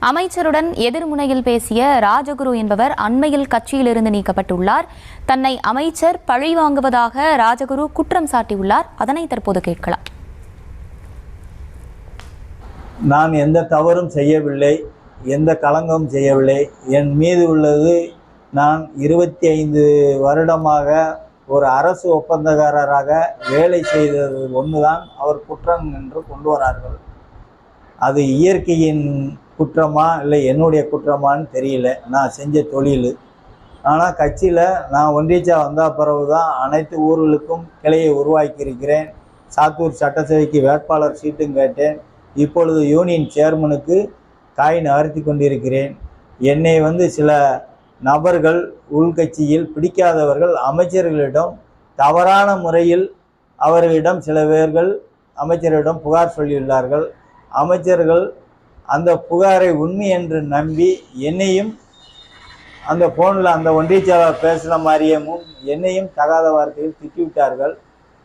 அமைச்சருடன் எதிர்முனையில் பேசிய ராஜகுரு என்பவர் அண்மையில் கட்சியிலிருந்து நீக்கப்பட்டுள்ளார். தன்னை அமைச்சர் பழிவாங்குவதாக ராஜகுரு குற்றம் சாட்டியுள்ளார். அதனை தற்போது கேட்கலாம். நான் எந்த தவறும் செய்யவில்லை, எந்த களங்கமும் செய்யவில்லை. என் மீது உள்ளது, நான் 25 வருடமாக ஒரு அரசு ஒப்பந்தக்காரராக வேலை செய்தது ஒன்றுதான் அவர் குற்றம் என்று கொண்டு வரார்கள். அது இயற்கையின் குற்றமா இல்லை என்னுடைய குற்றமானு தெரியல. நான் செஞ்ச தொழில். ஆனால் கட்சியில் நான் ஒன்றியச்சா வந்த பிறகு தான் அனைத்து ஊர்களுக்கும் கிளையை உருவாக்கியிருக்கிறேன். சாத்தூர் சட்டசபைக்கு வேட்பாளர் சீட்டும் கேட்டேன். இப்பொழுது யூனியன் சேர்மனுக்கு காய் நகர்த்தி கொண்டிருக்கிறேன். என்னை சில நபர்கள் உள்கட்சியில் பிடிக்காதவர்கள் அமைச்சர்களிடம் தவறான முறையில் அவர்களிடம் சில பேர்கள் அமைச்சரிடம் புகார் சொல்லியுள்ளார்கள். அமைச்சர்கள் அந்த புகாரை உண்மை என்று நம்பி என்னையும் அந்த ஃபோனில் அந்த ஒன்றிய செயலாளர் பேசுகிற மாதிரியும் என்னையும் தகாத வார்த்தையில் திட்டிவிட்டார்கள்.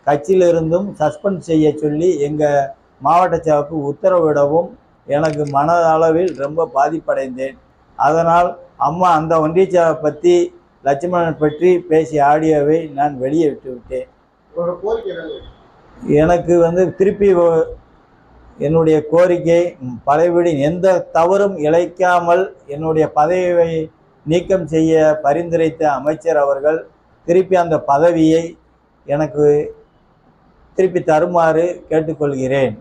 கட்சியிலிருந்தும் சஸ்பெண்ட் செய்ய சொல்லி எங்கள் மாவட்ட சேவைக்கு உத்தரவிடவும் எனக்கு மன அளவில் ரொம்ப பாதிப்படைந்தேன். அதனால் அம்மா அந்த ஒன்றிய சேவை பற்றி லட்சுமணன் பற்றி பேசிய ஆடியோவை நான் வெளியே விட்டு விட்டேன். எனக்கு திருப்பி என்னுடைய கோரிக்கை பழையபடி எந்த தவறும் இழைக்காமல் என்னுடைய பதவியை நீக்கம் செய்ய பரிந்துரைத்த அமைச்சர் அவர்கள் திருப்பி அந்த பதவியை எனக்கு திருப்பி தருமாறு கேட்டுக்கொள்கிறேன்.